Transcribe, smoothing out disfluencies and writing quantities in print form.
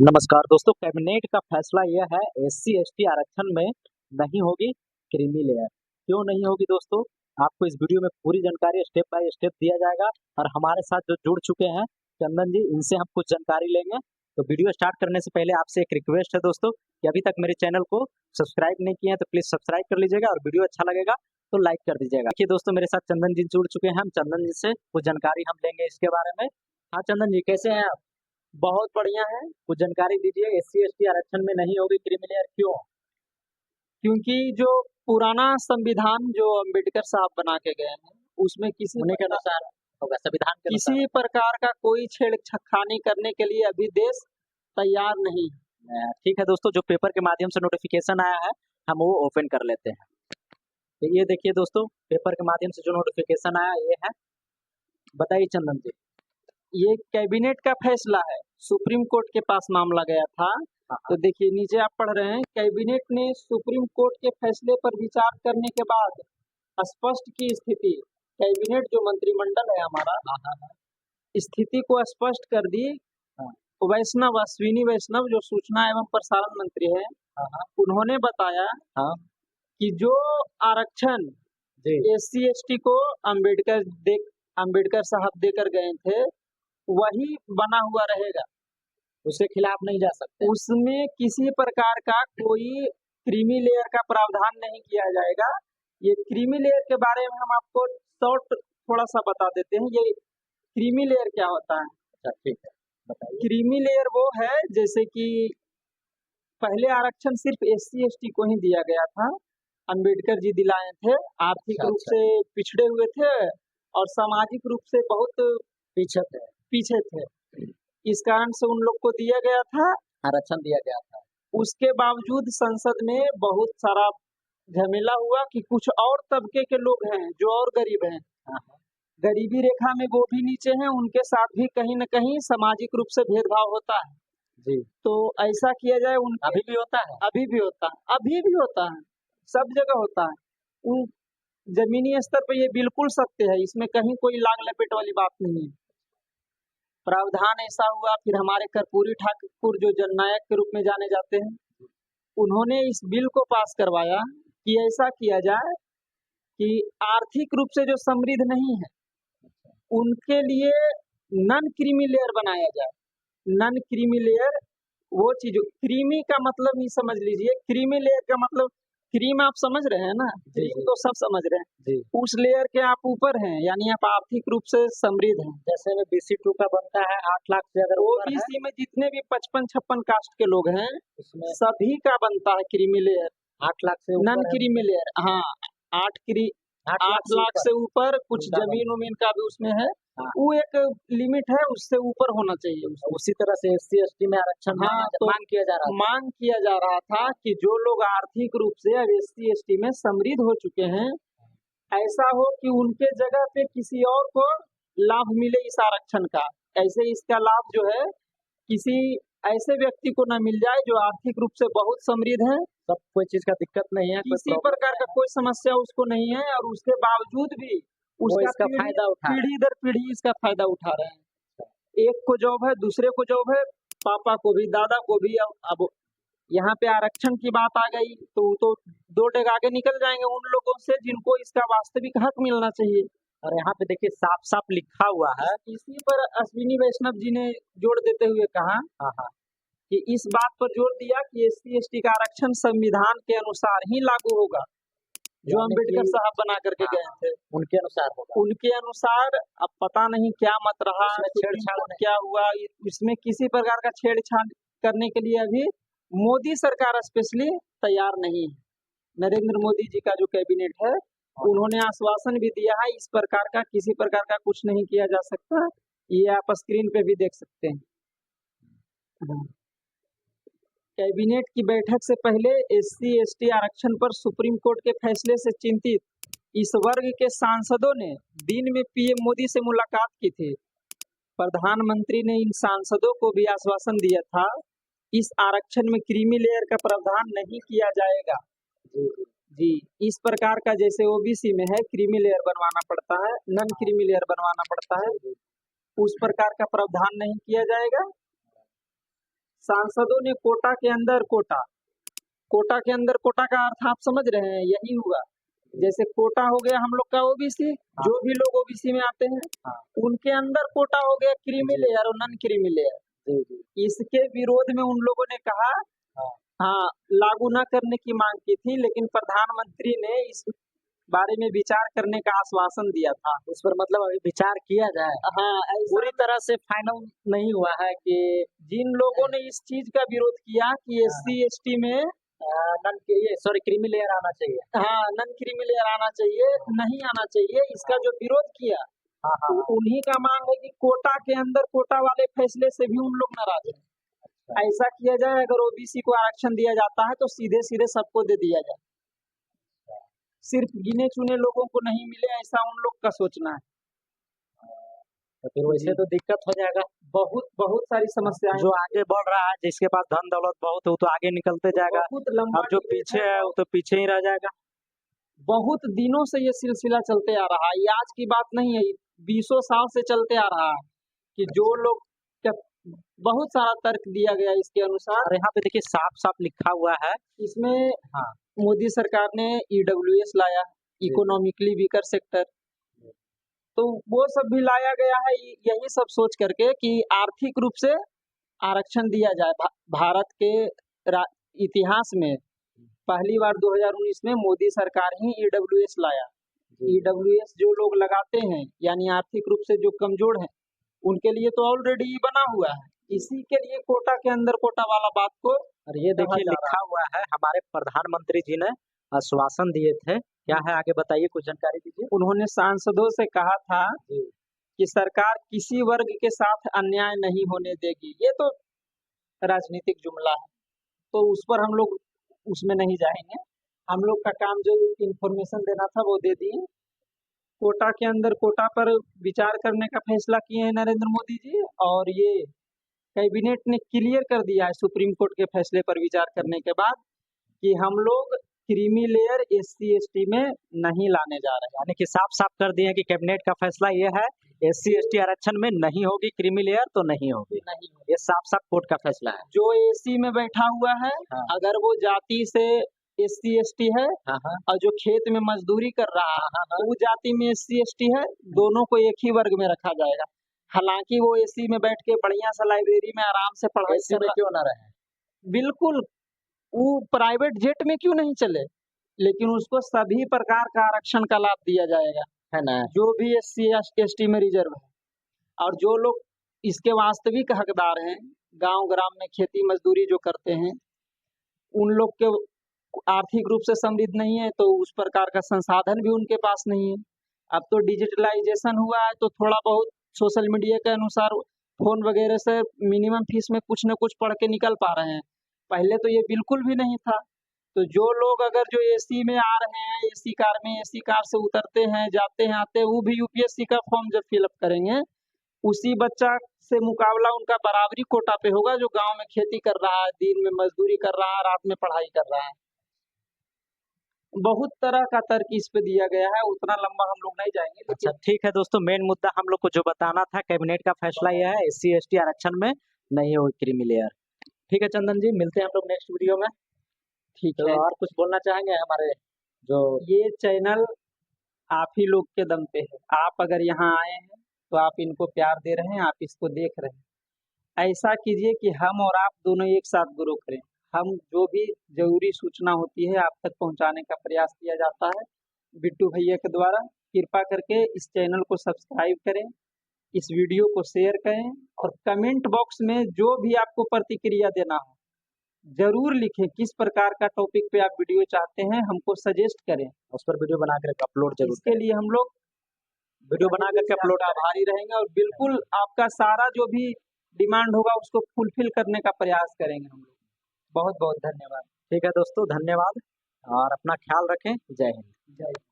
नमस्कार दोस्तों, कैबिनेट का फैसला यह है एससी एसटी आरक्षण में नहीं होगी क्रीमी लेयर। क्यों नहीं होगी दोस्तों? आपको इस वीडियो में पूरी जानकारी स्टेप बाय स्टेप दिया जाएगा और हमारे साथ जो जुड़ चुके हैं चंदन जी, इनसे हम कुछ जानकारी लेंगे। तो वीडियो स्टार्ट करने से पहले आपसे एक रिक्वेस्ट है दोस्तों कि अभी तक मेरे चैनल को सब्सक्राइब नहीं किए हैं तो प्लीज सब्सक्राइब कर लीजिएगा और वीडियो अच्छा लगेगा तो लाइक कर दीजिएगा। देखिए दोस्तों, मेरे साथ चंदन जी जुड़ चुके हैं, हम चंदन जी से कुछ जानकारी हम लेंगे इसके बारे में। हाँ चंदन जी, कैसे हैं आप? बहुत बढ़िया है। कुछ जानकारी दीजिए, एससी एसटी आरक्षण में नहीं होगी क्रीमी लेयर, क्यों? क्योंकि जो पुराना संविधान जो अम्बेडकर साहब बना के गए हैं उसमें उन्हीं के अनुसार होगा, संविधान के अनुसार। किसी प्रकार का कोई छेड़खानी करने के लिए अभी देश तैयार नहीं है। ठीक है दोस्तों, जो पेपर के माध्यम से नोटिफिकेशन आया है हम वो ओपन कर लेते हैं। तो ये देखिए दोस्तों, पेपर के माध्यम से जो नोटिफिकेशन आया ये है। बताइए चंदन जी। ये कैबिनेट का फैसला है, सुप्रीम कोर्ट के पास मामला गया था। तो देखिए नीचे आप पढ़ रहे हैं, कैबिनेट ने सुप्रीम कोर्ट के फैसले पर विचार करने के बाद स्पष्ट की स्थिति, कैबिनेट जो मंत्रिमंडल है हमारा स्थिति को स्पष्ट कर दी। वैष्णव अश्विनी वैष्णव जो सूचना एवं प्रसारण मंत्री है, उन्होंने बताया कि जो आरक्षण एससी एसटी को अम्बेडकर साहब देकर गए थे वही बना हुआ रहेगा, उसके खिलाफ नहीं जा सकते। उसमें किसी प्रकार का कोई क्रीमी लेयर का प्रावधान नहीं किया जाएगा। ये क्रीमी लेयर के बारे में हम आपको शॉर्ट थोड़ा सा बता देते हैं। ये क्रीमी लेयर क्या होता है? अच्छा ठीक है, बताइए। क्रीमी लेयर वो है जैसे कि पहले आरक्षण सिर्फ एससी एसटी को ही दिया गया था, अम्बेडकर जी दिलाए थे। आर्थिक रूप से पिछड़े हुए थे और सामाजिक रूप से बहुत पीछे थे, इस कारण से उन लोग को दिया गया था, आरक्षण दिया गया था। उसके बावजूद संसद में बहुत सारा झमेला हुआ कि कुछ और तबके के लोग हैं जो और गरीब हैं, गरीबी रेखा में वो भी नीचे हैं, उनके साथ भी कहीं न कहीं सामाजिक रूप से भेदभाव होता है जी। तो ऐसा किया जाए। अभी भी होता है, अभी भी होता है, सब जगह होता है। उन जमीनी स्तर पर ये बिल्कुल सत्य है, इसमें कहीं कोई लाग लपेट वाली बात नहीं है। प्रावधान ऐसा हुआ, फिर हमारे कर्पूरी ठाकुर जो जननायक के रूप में जाने जाते हैं, उन्होंने इस बिल को पास करवाया कि ऐसा किया जाए कि आर्थिक रूप से जो समृद्ध नहीं है उनके लिए नॉन क्रीमी लेयर बनाया जाए। नॉन क्रीमी लेयर वो चीज, क्रीमी का मतलब ही समझ लीजिए, क्रीमी लेयर का मतलब क्रीम आप समझ रहे हैं ना, क्रीम तो सब समझ रहे हैं, उस लेयर के आप ऊपर हैं, यानी आप आर्थिक रूप से समृद्ध हैं। जैसे में BC2 का बनता है 8 लाख से, अगर ओबीसी में जितने भी 55-56 कास्ट के लोग हैं सभी का बनता है क्रीमी लेयर, 8 लाख से नॉन क्रीमी लेयर। हाँ, 8 लाख से ऊपर, कुछ जमीन उमीन का भी उसमें है, वो एक लिमिट है, उससे ऊपर होना चाहिए। उसी तरह से एससी एसटी में आरक्षण तो मांग किया जा रहा था कि जो लोग आर्थिक रूप से अब एससी एसटी में समृद्ध हो चुके हैं, ऐसा हो कि उनके जगह पे किसी और को लाभ मिले इस आरक्षण का। ऐसे इसका लाभ जो है किसी ऐसे व्यक्ति को न मिल जाए जो आर्थिक रूप से बहुत समृद्ध है, सब कोई चीज का दिक्कत नहीं है, किसी प्रकार का कोई समस्या उसको नहीं है, और उसके बावजूद भी उसका फायदा उठा पीढ़ी दर पीढ़ी इसका फायदा उठा रहे हैं। एक को जॉब है, दूसरे को जॉब है, पापा को भी, दादा को भी। अब यहाँ पे आरक्षण की बात आ गई तो 2 डेग आगे निकल जाएंगे उन लोगों से जिनको इसका वास्तविक हक मिलना चाहिए। और यहाँ पे देखिए साफ साफ लिखा हुआ है। इसी पर अश्विनी वैष्णव जी ने जोड़ देते हुए कहा कि इस बात पर जोर दिया कि एससी एसटी का आरक्षण संविधान के अनुसार ही लागू होगा, जो अम्बेडकर साहब बना करके गए थे उनके अनुसार होगा। उनके अनुसार। अब पता नहीं क्या मत रहा, छेड़छाड़ क्या हुआ, इसमें किसी प्रकार का छेड़छाड़ करने के लिए अभी मोदी सरकार स्पेशली तैयार नहीं है। नरेंद्र मोदी जी का जो कैबिनेट है उन्होंने आश्वासन भी दिया है, इस प्रकार का किसी प्रकार का कुछ नहीं किया जा सकता। ये आप स्क्रीन पे भी देख सकते हैं। कैबिनेट की बैठक से पहले एससी एसटी आरक्षण पर सुप्रीम कोर्ट के फैसले से चिंतित इस वर्ग के सांसदों ने दिन में पीएम मोदी से मुलाकात की थी। प्रधानमंत्री ने इन सांसदों को भी आश्वासन दिया था, इस आरक्षण में क्रीमी लेयर का प्रावधान नहीं किया जाएगा। जी, इस प्रकार का जैसे ओबीसी में है क्रीमी लेयर बनवाना पड़ता है, नॉन क्रीमी लेयर बनवाना पड़ता है, उस प्रकार का प्रावधान नहीं किया जाएगा। सांसदों ने कोटा के अंदर कोटा के अंदर कोटा का अर्थ आप समझ रहे हैं, यही हुआ। जैसे कोटा हो गया हम लोग का ओबीसी, जो भी लोग ओबीसी में आते हैं उनके अंदर कोटा हो गया क्रीमी लेयर और नॉन क्रीमी लेयर। इसके विरोध में उन लोगों ने कहा हाँ लागू न करने की मांग की थी, लेकिन प्रधानमंत्री ने इस बारे में विचार करने का आश्वासन दिया था। उस पर मतलब अभी विचार किया जाए। हाँ, पूरी तरह से फाइनल नहीं हुआ है कि जिन लोगों ने इस चीज का विरोध किया कि SC ST में क्रीमी लेयर आना चाहिए, हाँ नॉन क्रीमी लेयर आना चाहिए, नहीं आना चाहिए, इसका जो विरोध किया उन्हीं का मांग है कि कोटा के अंदर कोटा वाले फैसले से भी उन लोग नाराज हैं। ऐसा किया जाए, अगर ओबीसी को आरक्षण दिया जाता है तो सीधे सीधे सबको दे दिया जाए, सिर्फ गिने चुने लोगों को नहीं मिले, ऐसा उन लोग का सोचना है। तो फिर वैसे तो दिक्कत हो जाएगा। बहुत सारी समस्याएं, जो आगे बढ़ रहा है, जिसके पास धन दौलत बहुत है वो तो आगे निकलते जाएगा, बहुत लंबा, अब जो पीछे है वो तो पीछे ही रह जाएगा। बहुत दिनों से ये सिलसिला चलते आ रहा है, ये आज की बात नहीं है, 20 साल से चलते आ रहा है कि जो लोग, बहुत सारा तर्क दिया गया इसके अनुसार। और यहाँ पे देखिए साफ साफ लिखा हुआ है इसमें मोदी सरकार ने EWS लाया, इकोनॉमिकली वीकर सेक्टर, तो वो सब भी लाया गया है यही सब सोच करके कि आर्थिक रूप से आरक्षण दिया जाए। भारत के इतिहास में पहली बार 2019 में मोदी सरकार ही EWS लाया। EWS जो लोग लगाते हैं यानी आर्थिक रूप से जो कमजोर हैं उनके लिए तो ऑलरेडी बना हुआ है, इसी के लिए कोटा के अंदर कोटा वाला बात को। और ये देखिए लिखा हुआ है, हमारे प्रधानमंत्री जी ने आश्वासन दिए थे, क्या है आगे बताइए, कुछ जानकारी दीजिए। उन्होंने सांसदों से कहा था कि सरकार किसी वर्ग के साथ अन्याय नहीं होने देगी। ये तो राजनीतिक जुमला है, तो उस पर हम लोग उसमें नहीं जाएंगे। हम लोग का काम जो इंफॉर्मेशन देना था वो दे दिए। कोटा के अंदर कोटा पर विचार करने का फैसला किए हैं नरेंद्र मोदी जी, और ये कैबिनेट ने क्लियर कर दिया है सुप्रीम कोर्ट के फैसले पर विचार करने के बाद कि हम लोग क्रीमी लेयर SC ST में नहीं लाने जा रहे हैं। यानी कि साफ साफ कर दिए कि कैबिनेट का फैसला ये है, SC ST आरक्षण में नहीं होगी क्रीमी लेयर, तो नहीं होगी, ये साफ साफ कोर्ट का फैसला है। जो AC में बैठा हुआ है अगर वो जाति से SC ST है और जो खेत में मजदूरी कर रहा है वो जाति में SC ST है, दोनों को एक ही वर्ग में रखा जाएगा। हालांकि वो AC में बैठ के बढ़िया सा लाइब्रेरी में आराम से पढ़ाई कर क्यों ना रहे, बिल्कुल वो प्राइवेट जेट में क्यों नहीं चले, लेकिन उसको सभी प्रकार का आरक्षण का लाभ दिया जाएगा, है ना, जो भी SC ST में रिजर्व है। और जो लोग इसके वास्तविक हकदार हैं, गांव ग्राम में खेती मजदूरी जो करते हैं, उन लोग के आर्थिक रूप से समृद्ध नहीं है तो उस प्रकार का संसाधन भी उनके पास नहीं है। अब तो डिजिटलाइजेशन हुआ है तो थोड़ा बहुत सोशल मीडिया के अनुसार फोन वगैरह से मिनिमम फीस में कुछ न कुछ पढ़ के निकल पा रहे हैं, पहले तो ये बिल्कुल भी नहीं था। तो जो लोग अगर जो AC में आ रहे हैं, AC कार में, AC कार से उतरते हैं, जाते हैं, आते हैं, वो भी UPSC का फॉर्म जब फिलअप करेंगे, उसी बच्चा से मुकाबला उनका बराबरी कोटा पे होगा जो गांव में खेती कर रहा है, दिन में मजदूरी कर रहा है, रात में पढ़ाई कर रहा है। बहुत तरह का तर्क इस पे दिया गया है, उतना लंबा हम लोग नहीं जाएंगे। अच्छा ठीक है दोस्तों, मेन मुद्दा हम लोग को जो बताना था, कैबिनेट का फैसला यह है SC ST आरक्षण में नहीं होगी क्रीमी लेयर। ठीक है चंदन जी, मिलते हैं हम लोग नेक्स्ट वीडियो में। ठीक है, और कुछ बोलना चाहेंगे हमारे जो ये चैनल आप ही लोग के दम पे है, आप अगर यहाँ आए हैं तो आप इनको प्यार दे रहे हैं, आप इसको देख रहे हैं। ऐसा कीजिए कि हम और आप दोनों एक साथ ग्रो करें। हम जो भी जरूरी सूचना होती है आप तक पहुंचाने का प्रयास किया जाता है बिट्टू भैया के द्वारा। कृपा करके इस चैनल को सब्सक्राइब करें, इस वीडियो को शेयर करें, और कमेंट बॉक्स में जो भी आपको प्रतिक्रिया देना हो जरूर लिखें। किस प्रकार का टॉपिक पे आप वीडियो चाहते हैं हमको सजेस्ट करें, उस पर वीडियो बना कर अपलोड जरूर। इसके लिए हम लोग वीडियो बना करके अपलोड आभारी रहेंगे और बिल्कुल आपका सारा जो भी डिमांड होगा उसको फुलफिल करने का प्रयास करेंगे हम लोग। बहुत बहुत धन्यवाद। ठीक है दोस्तों, धन्यवाद और अपना ख्याल रखें। जय हिंद। जय हिंद।